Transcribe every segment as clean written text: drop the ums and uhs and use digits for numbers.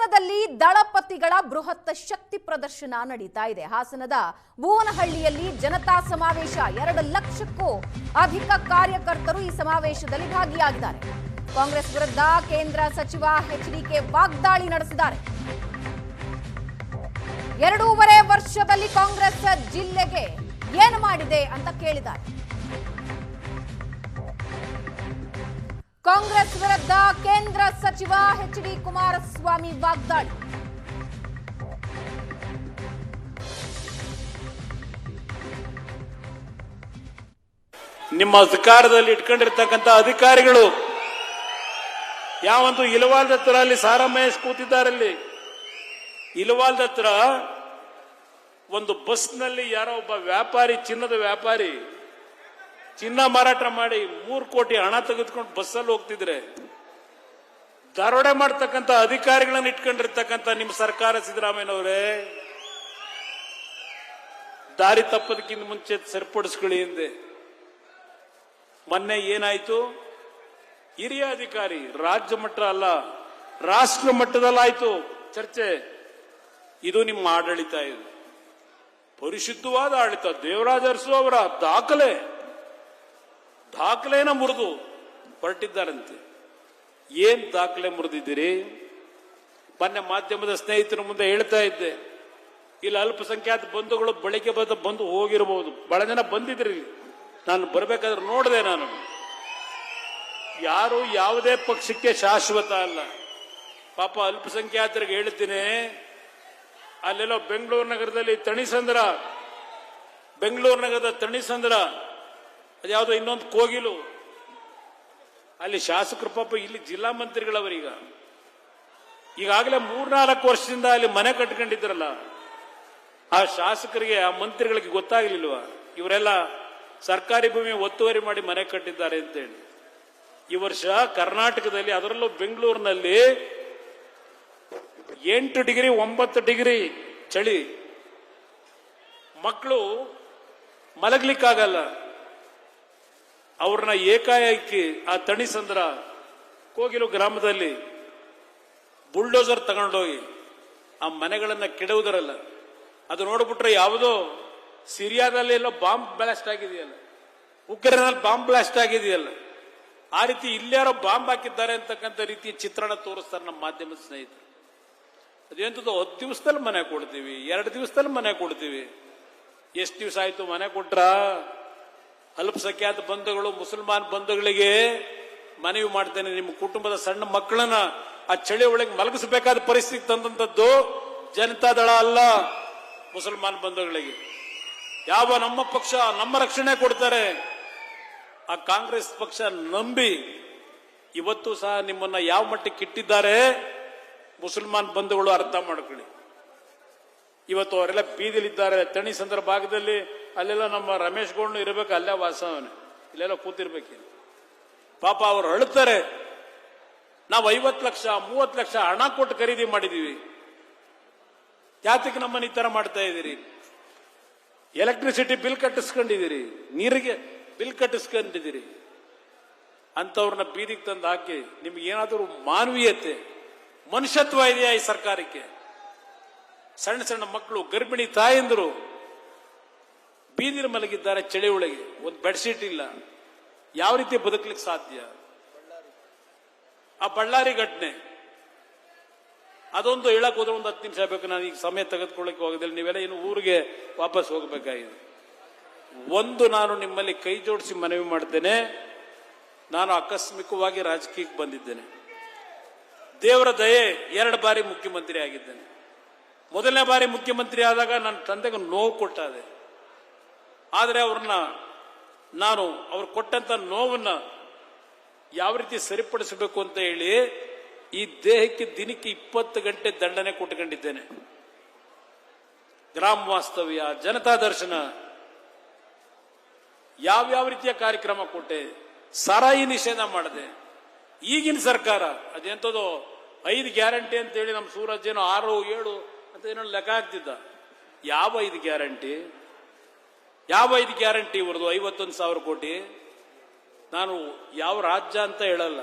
ಹಾಸನದಲ್ಲಿ ದಳಪತಿಗಳ ಬೃಹತ್ ಶಕ್ತಿ ಪ್ರದರ್ಶನ ನಡೀತಾ ಇದೆ. ಹಾಸನದ ಬೂವನಹಳ್ಳಿಯಲ್ಲಿ ಜನತಾ ಸಮಾವೇಶ. 2 ಲಕ್ಷಕ್ಕೂ ಅಧಿಕ ಕಾರ್ಯಕರ್ತರು ಈ ಸಮಾವೇಶದಲ್ಲಿ ಭಾಗಿಯಾಗಿದ್ದಾರೆ. ಕಾಂಗ್ರೆಸ್ ವಿರುದ್ಧ ಕೇಂದ್ರ ಸಚಿವ ಎಚ್ಡಿಕೆ ವಾಗ್ದಾಳಿ ನಡೆಸಿದ್ದಾರೆ. 2.5 ವರ್ಷದಲ್ಲಿ ಕಾಂಗ್ರೆಸ್ ಜಿಲ್ಲೆಗೆ ಏನು ಮಾಡಿದೆ ಅಂತ ಕೇಳಿದ್ದಾರೆ. ಕಾಂಗ್ರೆಸ್ ವಿರುದ್ಧ ಕೇಂದ್ರ ಸಚಿವ ಎಚ್ಡಿ ಕುಮಾರಸ್ವಾಮಿ ವಾಗ್ದಾಳಿ. ನಿಮ್ಮ ಅಧಿಕಾರದಲ್ಲಿ ಇಟ್ಕೊಂಡಿರ್ತಕ್ಕಂಥ ಅಧಿಕಾರಿಗಳು ಯಾವಂತೂ ಇಲವಾಲ್ದ ಹತ್ರ ಅಲ್ಲಿ ಸಾರಾಮಹೇಶ್ ಕೂತಿದ್ದಾರಲ್ಲಿ. ಇಲವಾಲ್ದ ಹತ್ರ ಒಂದು ಬಸ್ನಲ್ಲಿ ಯಾರೋ ಒಬ್ಬ ವ್ಯಾಪಾರಿ, ಚಿನ್ನದ ವ್ಯಾಪಾರಿ, ಚಿನ್ನ ಮಾರಾಟ ಮಾಡಿ 3 ಕೋಟಿ ಹಣ ತೆಗೆದುಕೊಂಡು ಬಸ್ಸಲ್ಲಿ ಹೋಗ್ತಿದ್ರೆ ದರೋಡೆ ಮಾಡ್ತಕ್ಕಂಥ ಅಧಿಕಾರಿಗಳನ್ನು ಇಟ್ಕೊಂಡಿರ್ತಕ್ಕಂಥ ನಿಮ್ಮ ಸರ್ಕಾರ ಸಿದ್ದರಾಮಯ್ಯನವರೇ, ದಾರಿ ತಪ್ಪದಕ್ಕಿಂತ ಮುಂಚೆ ಸರಿಪಡಿಸ್ಕೊಳ್ಳಿ ಹಿಂದೆ. ಮೊನ್ನೆ ಏನಾಯ್ತು? ಹಿರಿಯ ಅಧಿಕಾರಿ, ರಾಜ್ಯ ಮಟ್ಟ ಅಲ್ಲ ರಾಷ್ಟ್ರ ಮಟ್ಟದಲ್ಲಾಯ್ತು ಚರ್ಚೆ. ಇದು ನಿಮ್ಮ ಆಡಳಿತ, ಇದು ಪರಿಶುದ್ಧವಾದ ಆಡಳಿತ. ದೇವರಾಜ ಅರಸು ಅವರ ದಾಖಲೆನ ಮುರಿದು ಹೊರಟಿದ್ದಾರಂತೆ. ಏನ್ ದಾಖಲೆ ಮುರಿದಿದ್ದೀರಿ? ಮೊನ್ನೆ ಮಾಧ್ಯಮದ ಸ್ನೇಹಿತರ ಮುಂದೆ ಹೇಳ್ತಾ ಇದ್ದೆ, ಇಲ್ಲಿ ಅಲ್ಪಸಂಖ್ಯಾತ ಬಂಧುಗಳು ಬೆಳಿಗ್ಗೆ ಬಂದು ಹೋಗಿರಬಹುದು, ಬಹಳ ಜನ ಬಂದಿದ್ರಿ. ನಾನು ಬರಬೇಕಾದ್ರೆ ನೋಡಿದೆ. ನಾನು ಯಾರು ಯಾವುದೇ ಪಕ್ಷಕ್ಕೆ ಶಾಶ್ವತ ಅಲ್ಲ. ಪಾಪ ಅಲ್ಪಸಂಖ್ಯಾತರಿಗೆ ಹೇಳ್ತೀನಿ, ಅಲ್ಲೆಲ್ಲೋ ಬೆಂಗಳೂರು ನಗರದಲ್ಲಿ ಬೆಂಗಳೂರು ನಗರದ ತಣಿಸಂದ್ರ, ಅದ್ಯಾವುದೋ ಇನ್ನೊಂದು ಕೋಗಿಲು, ಅಲ್ಲಿ ಶಾಸಕರು ಪಾಪ ಇಲ್ಲಿ ಜಿಲ್ಲಾ ಮಂತ್ರಿಗಳವರೀಗ ಈಗಾಗಲೇ 3-4 ವರ್ಷದಿಂದ ಅಲ್ಲಿ ಮನೆ ಕಟ್ಕೊಂಡಿದ್ರಲ್ಲ, ಆ ಶಾಸಕರಿಗೆ, ಆ ಮಂತ್ರಿಗಳಿಗೆ ಗೊತ್ತಾಗ್ಲಿಲ್ವಾ ಇವರೆಲ್ಲ ಸರ್ಕಾರಿ ಭೂಮಿ ಒತ್ತುವರಿ ಮಾಡಿ ಮನೆ ಕಟ್ಟಿದ್ದಾರೆ ಅಂತೇಳಿ? ಈ ವರ್ಷ ಕರ್ನಾಟಕದಲ್ಲಿ, ಅದರಲ್ಲೂ ಬೆಂಗಳೂರಿನಲ್ಲಿ 8 ಡಿಗ್ರಿ 9 ಡಿಗ್ರಿ ಚಳಿ, ಮಕ್ಕಳು ಮಲಗ್ಲಿಕ್ಕಾಗಲ್ಲ. ಅವ್ರನ್ನ ಏಕಾಏಕಿ ಆ ತಣಿಸಂದ್ರ ಕೋಗಿಲು ಗ್ರಾಮದಲ್ಲಿ ಬುಲ್ಡೋಸರ್ ತಗೊಂಡೋಗಿ ಆ ಮನೆಗಳನ್ನ ಕೆಡವುದರಲ್ಲ, ಅದು ನೋಡ್ಬಿಟ್ರೆ ಯಾವುದೋ ಸಿರಿಯಾದಲ್ಲಿ ಎಲ್ಲೋ ಬಾಂಬ್ ಬ್ಲಾಸ್ಟ್ ಆಗಿದೆಯಲ್ಲ, ಉಕ್ರೇನಲ್ಲಿ ಬಾಂಬ್ ಬ್ಲಾಸ್ಟ್ ಆಗಿದೆಯಲ್ಲ, ಆ ರೀತಿ ಇಲ್ಲಾರೋ ಬಾಂಬ್ ಹಾಕಿದ್ದಾರೆ ಅಂತಕ್ಕಂಥ ರೀತಿ ಚಿತ್ರಣ ತೋರಿಸ್ತಾರೆ ನಮ್ಮ ಮಾಧ್ಯಮದ ಸ್ನೇಹಿತರು. ಅದೇಂತದ್ದು 10 ದಿವಸದಲ್ಲಿ ಮನೆ ಕೊಡ್ತೀವಿ, 2 ದಿವಸದಲ್ಲಿ ಮನೆ ಕೊಡ್ತೀವಿ. ಎಷ್ಟು ದಿವಸ ಆಯ್ತು ಮನೆ ಕೊಟ್ರ? ಅಲ್ಪಸಂಖ್ಯಾತ ಬಂಧುಗಳು, ಮುಸಲ್ಮಾನ್ ಬಂಧುಗಳಿಗೆ ಮನವಿ ಮಾಡ್ತೇನೆ, ನಿಮ್ಮ ಕುಟುಂಬದ ಸಣ್ಣ ಮಕ್ಕಳನ್ನ ಆ ಚಳಿ ಒಳಗೆ ಮಲಗಿಸಬೇಕಾದ ಪರಿಸ್ಥಿತಿ ತಂದಂತದ್ದು ಜನತಾದಳ ಅಲ್ಲ. ಮುಸಲ್ಮಾನ್ ಬಂಧುಗಳಿಗೆ ಯಾವ ನಮ್ಮ ಪಕ್ಷ ನಮ್ಮ ರಕ್ಷಣೆ ಕೊಡ್ತಾರೆ, ಆ ಕಾಂಗ್ರೆಸ್ ಪಕ್ಷ ನಂಬಿ ಇವತ್ತು ಸಹ ನಿಮ್ಮನ್ನ ಯಾವ ಮಟ್ಟಕ್ಕೆ ಇಟ್ಟಿದ್ದಾರೆ ಮುಸಲ್ಮಾನ್ ಬಂಧುಗಳು ಅರ್ಥ ಮಾಡ್ಕೊಳ್ಳಿ. ಇವತ್ತು ಅವರೆಲ್ಲ ಬೀದಿಲಿದ್ದಾರೆ. ತಣಿಸಂದ್ರ ಭಾಗದಲ್ಲಿ ಅಲ್ಲೆಲ್ಲ ನಮ್ಮ ರಮೇಶ್ ಗೌಡ್ನು ಇರಬೇಕು, ಅಲ್ಲೇ ವಾಸವನೆ, ಇಲ್ಲೆಲ್ಲ ಕೂತಿರ್ಬೇಕು. ಪಾಪ ಅವ್ರು ಅಳುತ್ತಾರೆ, ನಾವು 50 ಲಕ್ಷ 30 ಲಕ್ಷ ಹಣ ಕೊಟ್ಟು ಖರೀದಿ ಮಾಡಿದೀವಿ, ಯಾತಕ್ಕೆ ನಮ್ಮನ್ನ ಈ ತರ ಮಾಡ್ತಾ ಇದ್ದೀರಿ? ಎಲೆಕ್ಟ್ರಿಸಿಟಿ ಬಿಲ್ ಕಟ್ಟಿಸ್ಕೊಂಡಿದ್ದೀರಿ, ನೀರಿಗೆ ಬಿಲ್ ಕಟ್ಟಿಸ್ಕೊಂಡಿದ್ದೀರಿ. ಅಂತವ್ರನ್ನ ಬೀದಿಗೆ ತಂದು ಹಾಕಿ ನಿಮ್ಗೆ ಏನಾದರೂ ಮಾನವೀಯತೆ, ಮನುಷ್ಯತ್ವ ಇದೆಯಾ ಈ ಸರ್ಕಾರಕ್ಕೆ? ಸಣ್ಣ ಸಣ್ಣ ಮಕ್ಕಳು, ಗರ್ಭಿಣಿ ತಾಯಂದರು ಬೀದಿರ ಮಲಗಿದ್ದಾರೆ ಚಳಿ ಒಳಗೆ, ಒಂದು ಬೆಡ್ಶೀಟ್ ಇಲ್ಲ. ಯಾವ ರೀತಿ ಬದುಕಲಿಕ್ಕೆ ಸಾಧ್ಯ? ಆ ಬಳ್ಳಾರಿ ಘಟನೆ, ಅದೊಂದು ಹೇಳಕ್ ಹೋದ್ರೆ ಒಂದು 10 ನಿಮಿಷ ಬೇಕು. ನಾನು ಈಗ ಸಮಯ ತೆಗೆದುಕೊಳ್ಳಕ್ಕೆ ಹೋಗೋದಿಲ್ಲ, ನೀವೆಲ್ಲ ಇನ್ನು ಊರಿಗೆ ವಾಪಸ್ ಹೋಗಬೇಕಾಗಿದೆ. ನಾನು ನಿಮ್ಮಲ್ಲಿ ಕೈ ಜೋಡಿಸಿ ಮನವಿ ಮಾಡ್ತೇನೆ, ನಾನು ಆಕಸ್ಮಿಕವಾಗಿ ರಾಜಕೀಯಕ್ಕೆ ಬಂದಿದ್ದೇನೆ. ದೇವರ ದಯೆ 2 ಬಾರಿ ಮುಖ್ಯಮಂತ್ರಿ ಆಗಿದ್ದೇನೆ. ಮೊದಲನೇ ಬಾರಿ ಮುಖ್ಯಮಂತ್ರಿ ಆದಾಗ ನನ್ನ ತಂದೆಗೆ ನೋವು ಕೊಟ್ಟಾದೆ. ಆದರೆ ಅವ್ರು ಕೊಟ್ಟಂತ ನೋವನ್ನ ಯಾವ ರೀತಿ ಸರಿಪಡಿಸಬೇಕು ಅಂತ ಹೇಳಿ ಈ ದೇಹಕ್ಕೆ ದಿನಕ್ಕೆ 20 ಗಂಟೆ ದಂಡನೆ ಕೊಟ್ಟುಕೊಂಡಿದ್ದೇನೆ. ಗ್ರಾಮ ವಾಸ್ತವ್ಯ, ಜನತಾ ದರ್ಶನ, ಯಾವ್ಯಾವ ರೀತಿಯ ಕಾರ್ಯಕ್ರಮ ಕೊಟ್ಟೆ, ಸಾರಾಯಿ ನಿಷೇಧ ಮಾಡಿದೆ. ಈಗಿನ ಸರ್ಕಾರ ಅದೆಂತದೋ 5 ಗ್ಯಾರಂಟಿ ಅಂತ ಹೇಳಿ ನಮ್ಮ ಸೂರಜ್ ಏನೋ 6, 7 ಅಂತ ಏನೋ ಲೆಕ್ಕ ಹಾಕ್ತಿದ್ದ. ಯಾವ 5 ಗ್ಯಾರಂಟಿ? ಯಾವ 5 ಗ್ಯಾರಂಟಿ ಇವ್ರದು? 51,000 ಕೋಟಿ. ನಾನು ಯಾವ ರಾಜ್ಯ ಅಂತ ಹೇಳಲ್ಲ,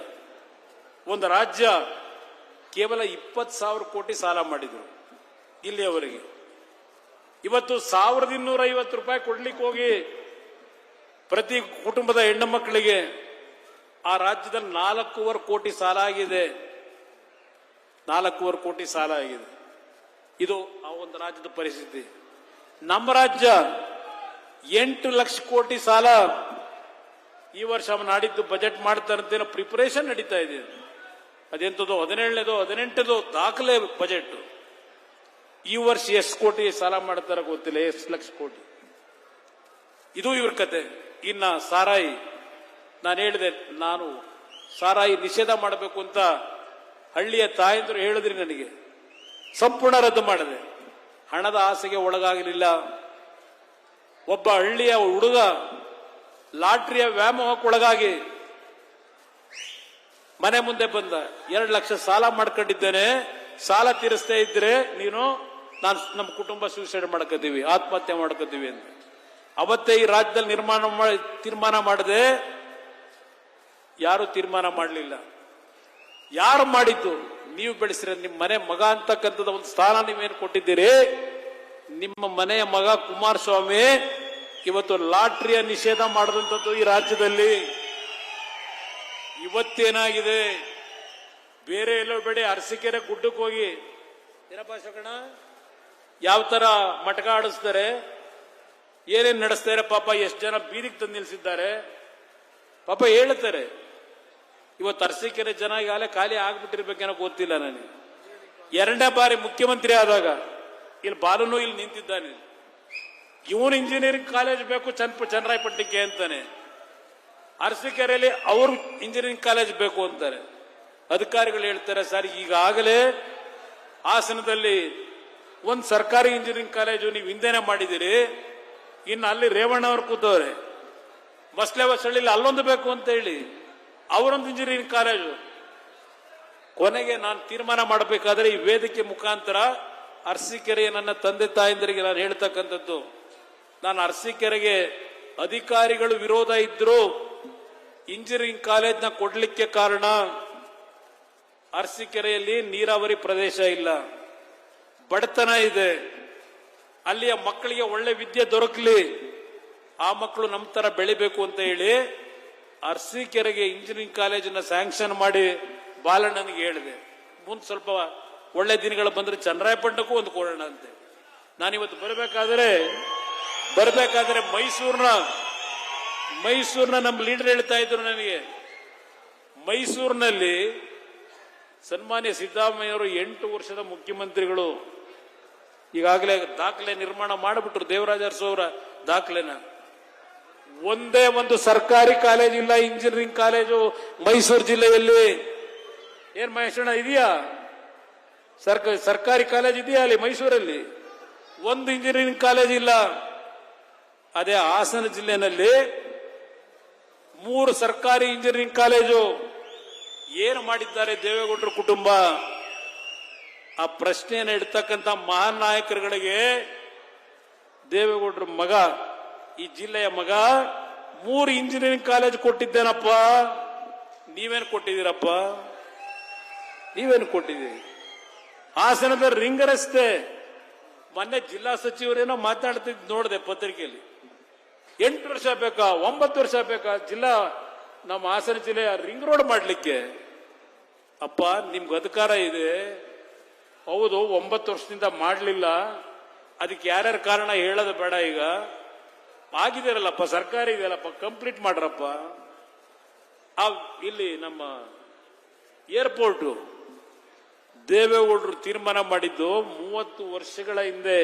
ಒಂದು ರಾಜ್ಯ ಕೇವಲ 20,000 ಕೋಟಿ ಸಾಲ ಮಾಡಿದ್ರು ಇಲ್ಲಿಯವರೆಗೆ. ಇವತ್ತು 1,250 ರೂಪಾಯಿ ಕೊಡ್ಲಿಕ್ಕೆ ಹೋಗಿ ಪ್ರತಿ ಕುಟುಂಬದ ಹೆಣ್ಣು ಮಕ್ಕಳಿಗೆ ಆ ರಾಜ್ಯದಲ್ಲಿ 4,500 ಕೋಟಿ ಸಾಲ ಆಗಿದೆ. 4,500 ಕೋಟಿ ಸಾಲ ಆಗಿದೆ. ಇದು ಆ ಒಂದು ರಾಜ್ಯದ ಪರಿಸ್ಥಿತಿ. ನಮ್ಮ ರಾಜ್ಯ 8 ಲಕ್ಷ ಕೋಟಿ ಸಾಲ ಈ ವರ್ಷ ನಾಡಿದ್ದು ಬಜೆಟ್ ಮಾಡ್ತಾರಂತೇನೋ ಪ್ರಿಪರೇಷನ್ ನಡೀತಾ ಇದೆ. ಅದೆಂತದೋ 17ನೇದೋ 18ನೇದೋ ದಾಖಲೆ ಬಜೆಟ್. ಈ ವರ್ಷ ಎಷ್ಟು ಕೋಟಿ ಸಾಲ ಮಾಡ್ತಾರ ಗೊತ್ತಿಲ್ಲ, ಎಷ್ಟು ಲಕ್ಷ ಕೋಟಿ. ಇದು ಇವ್ರ ಕತೆ. ಇನ್ನ ಸಾರಾಯಿ, ನಾನು ಹೇಳಿದೆ, ನಾನು ಸಾರಾಯಿ ನಿಷೇಧ ಮಾಡಬೇಕು ಅಂತ ಹಳ್ಳಿಯ ತಾಯಂದ್ರು ಹೇಳಿದ್ರಿ ನನಗೆ. ಸಂಪೂರ್ಣ ರದ್ದು ಮಾಡಿದೆ. ಹಣದ ಆಸೆಗೆ ಒಳಗಾಗಲಿಲ್ಲ. ಒಬ್ಬ ಹಳ್ಳಿಯ ಹುಡುಗ ಲಾಟ್ರಿಯ ವ್ಯಾಮೋಹಕ್ಕೆ ಒಳಗಾಗಿ ಮನೆ ಮುಂದೆ ಬಂದ. 2 ಲಕ್ಷ ಸಾಲ ಮಾಡ್ಕೊಂಡಿದ್ದೇನೆ, ಸಾಲ ತೀರಿಸ್ತಾ ಇದ್ರೆ ನಾನು ನಮ್ಮ ಕುಟುಂಬ ಸೂಸೈಡ್ ಮಾಡ್ಕೋತೀವಿ, ಆತ್ಮಹತ್ಯೆ ಮಾಡ್ಕೋತೀವಿ ಅಂತ. ಅವತ್ತೇ ಈ ರಾಜ್ಯದಲ್ಲಿ ತೀರ್ಮಾನ ಮಾಡದೆ. ಯಾರು ತೀರ್ಮಾನ ಮಾಡಲಿಲ್ಲ. ಯಾರು ಮಾಡಿದ್ದು? ನೀವು ಬೆಳೆಸಿರ ನಿಮ್ಮ ಮನೆ ಮಗ ಅಂತಕ್ಕಂಥದ ಒಂದು ಸ್ಥಾನ ನೀವೇನು ಕೊಟ್ಟಿದ್ದೀರಿ. ನಿಮ್ಮ ಮನೆಯ ಮಗ ಕುಮಾರಸ್ವಾಮಿ ಇವತ್ತು ಲಾಟ್ರಿಯ ನಿಷೇಧ ಮಾಡಿದಂಥದ್ದು ಈ ರಾಜ್ಯದಲ್ಲಿ. ಇವತ್ತೇನಾಗಿದೆ, ಬೇರೆ ಎಲ್ಲೋ ಬೇಡ, ಅರಸೀಕೆರೆ ಗುಡ್ಡಕ್ಕೆ ಹೋಗಿ ಏನಪ್ಪ ಶೋಕಣ ಯಾವ ತರ ಮಟಕ ಆಡಿಸ್ತಾರೆ, ಏನೇನ್ ನಡೆಸ್ತಾರೆ, ಪಾಪ ಎಷ್ಟು ಜನ ಬೀದಿಗೆ ತಂದು ನಿಲ್ಸಿದ್ದಾರೆ, ಪಾಪ ಹೇಳ್ತಾರೆ. ಇವತ್ತು ಅರಸೀಕೆರೆ ಜನ ಈಗಾಗಲೇ ಖಾಲಿ ಆಗ್ಬಿಟ್ಟಿರ್ಬೇಕೇನೋ ಗೊತ್ತಿಲ್ಲ ನನಗೆ. 2ನೇ ಬಾರಿ ಮುಖ್ಯಮಂತ್ರಿ ಆದಾಗ ಇಲ್ಲಿ ಬಾಲನು ಇಲ್ಲಿ ನಿಂತಿದ್ದಾನೆ. ಇವನು ಇಂಜಿನಿಯರಿಂಗ್ ಕಾಲೇಜ್ ಬೇಕು ಚನ್ನರಾಯಪಟ್ಟಣಕ್ಕೆ ಅಂತಾನೆ. ಅರಸೀಕೆರೆಯಲ್ಲಿ ಅವರು ಇಂಜಿನಿಯರಿಂಗ್ ಕಾಲೇಜ್ ಬೇಕು ಅಂತಾರೆ. ಅಧಿಕಾರಿಗಳು ಹೇಳ್ತಾರೆ, ಸರ್ ಈಗಾಗಲೇ ಹಾಸನದಲ್ಲಿ ಒಂದು ಸರ್ಕಾರಿ ಇಂಜಿನಿಯರಿಂಗ್ ಕಾಲೇಜು ನೀವು ಹಿಂದೆನೆ ಮಾಡಿದಿರಿ, ಇನ್ನು ಅಲ್ಲಿ ರೇವಣ್ಣ ಅವರು ಕೂತವ್ರೆ, ಮಸ್ಲೆ ಹೊಸಳ್ಳಿಲಿ ಅಲ್ಲೊಂದು ಬೇಕು ಅಂತ ಹೇಳಿ ಅವರೊಂದು ಇಂಜಿನಿಯರಿಂಗ್ ಕಾಲೇಜು. ಕೊನೆಗೆ ನಾನು ತೀರ್ಮಾನ ಮಾಡಬೇಕಾದ್ರೆ ಈ ವೇದಿಕೆ ಮುಖಾಂತರ ಅರಸೀಕೆರೆಯ ನನ್ನ ತಂದೆ ತಾಯಂದರಿಗೆ ನಾನು ಹೇಳ್ತಕ್ಕಂಥದ್ದು, ನಾನು ಅರಸೀಕೆರೆಗೆ ಅಧಿಕಾರಿಗಳು ವಿರೋಧ ಇದ್ರು ಇಂಜಿನಿಯರಿಂಗ್ ಕಾಲೇಜ್ನ ಕೊಡ್ಲಿಕ್ಕೆ ಕಾರಣ ಅರಸೀಕೆರೆಯಲ್ಲಿ ನೀರಾವರಿ ಪ್ರದೇಶ ಇಲ್ಲ, ಬಡತನ ಇದೆ, ಅಲ್ಲಿಯ ಮಕ್ಕಳಿಗೆ ಒಳ್ಳೆ ವಿದ್ಯೆ ದೊರಕಲಿ, ಆ ಮಕ್ಕಳು ನಮ್ಮ ತರ ಬೆಳಿಬೇಕು ಅಂತ ಹೇಳಿ ಅರಸೀಕೆರೆಗೆ ಇಂಜಿನಿಯರಿಂಗ್ ಕಾಲೇಜನ್ನ ಸ್ಯಾಂಕ್ಷನ್ ಮಾಡಿ ಬಾಲಣ್ಣನಿಗೆ ಹೇಳಿದೆ. ಮುಂದೆ ಸ್ವಲ್ಪ ಒಳ್ಳೆ ದಿನಗಳು ಬಂದ್ರೆ ಚನ್ನರಾಯಪಟ್ಟಣಕ್ಕೂ ಒಂದು ಕೊಡೋಣ ಅಂತೆ. ನಾನಿವತ್ತು ಬರಬೇಕಾದ್ರೆ ಮೈಸೂರಿನ ನಮ್ಮ ಲೀಡರ್ ಹೇಳ್ತಾ ಇದ್ರು ನನಗೆ, ಮೈಸೂರಿನಲ್ಲಿ ಸನ್ಮಾನ್ಯ ಸಿದ್ದರಾಮಯ್ಯವರು 8 ವರ್ಷದ ಮುಖ್ಯಮಂತ್ರಿಗಳು ಈಗಾಗಲೇ ದಾಖಲೆ ನಿರ್ಮಾಣ ಮಾಡಿಬಿಟ್ರು, ದೇವರಾಜ ಅರಸು ಅವರ ದಾಖಲೆನ. ಒಂದೇ ಒಂದು ಸರ್ಕಾರಿ ಕಾಲೇಜ್ ಇಲ್ಲ, ಇಂಜಿನಿಯರಿಂಗ್ ಕಾಲೇಜು ಮೈಸೂರು ಜಿಲ್ಲೆಯಲ್ಲಿ. ಏನ್ ಮಹೇಶಣ್ಣ ಇದೆಯಾ? ಸರ್ಕಾರಿ ಕಾಲೇಜ್ ಇದೆಯಾ ಅಲ್ಲಿ ಮೈಸೂರಲ್ಲಿ? ಒಂದು ಇಂಜಿನಿಯರಿಂಗ್ ಕಾಲೇಜ್ ಇಲ್ಲ. ಅದೇ ಹಾಸನ ಜಿಲ್ಲೆನಲ್ಲಿ 3 ಸರ್ಕಾರಿ ಇಂಜಿನಿಯರಿಂಗ್ ಕಾಲೇಜು. ಏನು ಮಾಡಿದ್ದಾರೆ ದೇವೇಗೌಡರ ಕುಟುಂಬ? ಆ ಪ್ರಶ್ನೆಯನ್ನು ಇಡ್ತಕ್ಕಂಥ ಮಹಾನ್ ನಾಯಕರುಗಳಿಗೆ ದೇವೇಗೌಡರ ಮಗ, ಈ ಜಿಲ್ಲೆಯ ಮಗ 3 ಇಂಜಿನಿಯರಿಂಗ್ ಕಾಲೇಜ್ ಕೊಟ್ಟಿದ್ದೇನಪ್ಪ. ನೀವೇನು ಕೊಟ್ಟಿದ್ದೀರಪ್ಪ? ನೀವೇನು ಕೊಟ್ಟಿದ್ದೀರಿ? ಹಾಸನದ ರಿಂಗ್ ರಸ್ತೆ ಮೊನ್ನೆ ಜಿಲ್ಲಾ ಸಚಿವರೇನೋ ಮಾತಾಡ್ತಿದ್ ನೋಡಿದೆ ಪತ್ರಿಕೆಯಲ್ಲಿ. 8 ವರ್ಷ ಬೇಕಾ 9 ವರ್ಷ ಬೇಕಾ ಜಿಲ್ಲಾ ನಮ್ಮ ಹಾಸನ ಜಿಲ್ಲೆಯ ರಿಂಗ್ ರೋಡ್ ಮಾಡ್ಲಿಕ್ಕೆ? ಅಪ್ಪ ನಿಮ್ಗೆ ಅಧಿಕಾರ ಇದೆ, ಹೌದು 9 ವರ್ಷದಿಂದ ಮಾಡಲಿಲ್ಲ, ಅದಕ್ಕೆ ಯಾರ್ಯಾರ ಕಾರಣ ಹೇಳೋದು ಬೇಡ. ಈಗ ಆಗಿದಾರಲ್ಲಪ್ಪ, ಸರ್ಕಾರ ಇದೆಯಲ್ಲಪ್ಪ, ಕಂಪ್ಲೀಟ್ ಮಾಡ್ರಪ್ಪ. ಇಲ್ಲಿ ನಮ್ಮ ಏರ್ಪೋರ್ಟ್ ದೇವೇಗೌಡರು ತೀರ್ಮಾನ ಮಾಡಿದ್ದು 30 ವರ್ಷಗಳ ಹಿಂದೆ.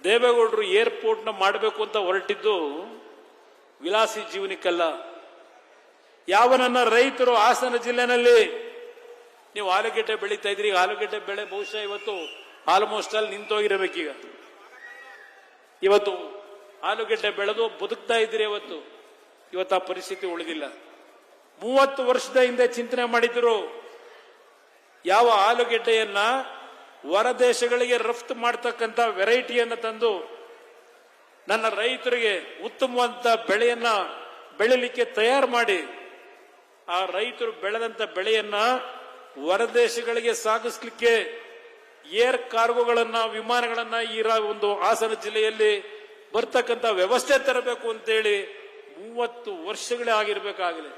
ದೇವೇಗೌಡರು ಏರ್ಪೋರ್ಟ್ ನ ಮಾಡಬೇಕು ಅಂತ ಹೊರಟಿದ್ದು ವಿಲಾಸಿ ಜೀವನಕ್ಕಲ್ಲ. ಯಾವನನ್ನ ರೈತರು ಹಾಸನ ಜಿಲ್ಲೆನಲ್ಲಿ ನೀವು ಆಲೂಗೆಡ್ಡೆ ಬೆಳೀತಾ ಇದ್ರಿ, ಆಲೂಗೆಡ್ಡೆ ಬೆಳೆ ಬಹುಶಃ ಇವತ್ತು ಆಲ್ಮೋಸ್ಟ್ ಅಲ್ಲಿ ನಿಂತೋಗಿರಬೇಕೀಗ. ಇವತ್ತು ಆಲೂಗೆಡ್ಡೆ ಬೆಳೆದು ಬದುಕ್ತಾ ಇದ್ರಿ, ಇವತ್ತು ಆ ಪರಿಸ್ಥಿತಿ ಉಳಿದಿಲ್ಲ. 30 ವರ್ಷದ ಹಿಂದೆ ಚಿಂತನೆ ಮಾಡಿದ್ರು, ಯಾವ ಆಲೂಗೆಡ್ಡೆಯನ್ನ ಹೊರ ದೇಶಗಳಿಗೆ ರಫ್ತು ಮಾಡತಕ್ಕಂಥ ವೆರೈಟಿಯನ್ನ ತಂದು ನನ್ನ ರೈತರಿಗೆ ಉತ್ತಮವಾದ ಬೆಳೆಯನ್ನ ಬೆಳಿಲಿಕ್ಕೆ ತಯಾರು ಮಾಡಿ, ಆ ರೈತರು ಬೆಳೆದಂತ ಬೆಳೆಯನ್ನ ಹೊರದೇಶಗಳಿಗೆ ಸಾಗಿಸ್ಲಿಕ್ಕೆ ಏರ್ ಕಾರ್ಗೋಗಳನ್ನ ವಿಮಾನಗಳನ್ನ ಒಂದು ಹಾಸನ ಜಿಲ್ಲೆಯಲ್ಲಿ ಬರ್ತಕ್ಕಂಥ ವ್ಯವಸ್ಥೆ ತರಬೇಕು ಅಂತೇಳಿ 30 ವರ್ಷಗಳೇ ಆಗಿರ್ಬೇಕಾಗಲಿ.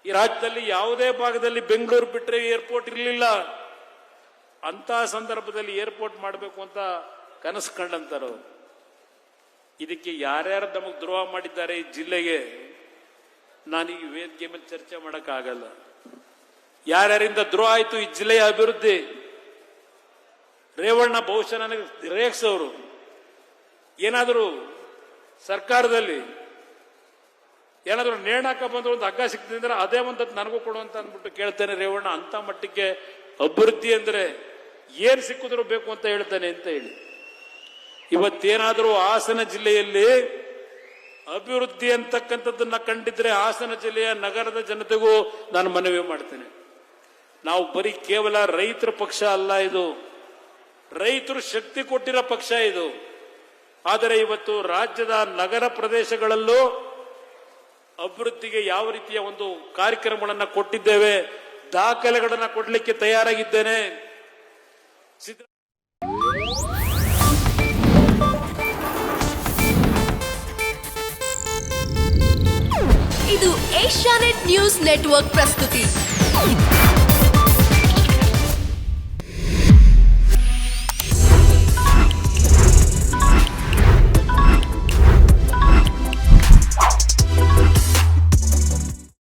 ಈ ರಾಜ್ಯದಲ್ಲಿ ಯಾವುದೇ ಭಾಗದಲ್ಲಿ ಬೆಂಗಳೂರು ಬಿಟ್ಟರೆ ಏರ್ಪೋರ್ಟ್ ಇರಲಿಲ್ಲ. ಅಂತಹ ಸಂದರ್ಭದಲ್ಲಿ ಏರ್ಪೋರ್ಟ್ ಮಾಡಬೇಕು ಅಂತ ಕನಸು ಕಂಡಂತರು. ಇದಕ್ಕೆ ಯಾರ್ಯಾರು ನಮಗೆ ದ್ರೋಹ ಮಾಡಿದ್ದಾರೆ ಈ ಜಿಲ್ಲೆಗೆ ನಾನು ಈ ವೇದಿಕೆ ಮೇಲೆ ಚರ್ಚೆ ಮಾಡಕ್ಕಾಗಲ್ಲ. ಯಾರ್ಯಾರಿಂದ ದ್ರೋಹ ಆಯ್ತು ಈ ಜಿಲ್ಲೆಯ ಅಭಿವೃದ್ಧಿ. ರೇವಣ್ಣ ಬಹುಶಃ ನನಗೆ ರೇಗಿಸೋರು ಏನಾದರೂ ಸರ್ಕಾರದಲ್ಲಿ ಏನಾದರೂ ನೇಣಾಕ ಬಂದ್ರು ಒಂದು ಹಗ್ಗ ಸಿಕ್ತಿದ್ರೆ ಅದೇ ಒಂದು ನನಗೂ ಕೊಡುವಂತ ಅಂದ್ಬಿಟ್ಟು ಕೇಳ್ತೇನೆ. ರೇವಣ್ಣ ಅಂತ ಮಟ್ಟಕ್ಕೆ ಅಭಿವೃದ್ಧಿ ಅಂದ್ರೆ ಏನ್ ಸಿಕ್ಕಿದ್ರು ಬೇಕು ಅಂತ ಹೇಳ್ತಾನೆ ಅಂತ ಹೇಳಿ. ಇವತ್ತೇನಾದರೂ ಹಾಸನ ಜಿಲ್ಲೆಯಲ್ಲಿ ಅಭಿವೃದ್ಧಿ ಅಂತಕ್ಕಂಥದ್ದನ್ನ ಕಂಡಿದ್ರೆ ಹಾಸನ ಜಿಲ್ಲೆಯ ನಗರದ ಜನತೆಗೂ ನಾನು ಮನವಿ ಮಾಡ್ತೇನೆ. ನಾವು ಬರೀ ಕೇವಲ ರೈತರ ಪಕ್ಷ ಅಲ್ಲ, ಇದು ರೈತರು ಶಕ್ತಿ ಕೊಟ್ಟಿರೋ ಪಕ್ಷ ಇದು. ಆದರೆ ಇವತ್ತು ರಾಜ್ಯದ ನಗರ ಪ್ರದೇಶಗಳಲ್ಲೂ ಅಭಿವೃದ್ಧಿಗೆ ಯಾವ ರೀತಿಯ ಒಂದು ಕಾರ್ಯಕ್ರಮಗಳನ್ನು ಕೊಟ್ಟಿದ್ದೇವೆ, ದಾಖಲೆಗಳನ್ನು ಕೊಡಲಿಕ್ಕೆ ತಯಾರಾಗಿದ್ದೇನೆ. ಇದು ಏಷ್ಯಾನೆಟ್ ನ್ಯೂಸ್ ನೆಟ್ವರ್ಕ್ ಪ್ರಸ್ತುತಿ.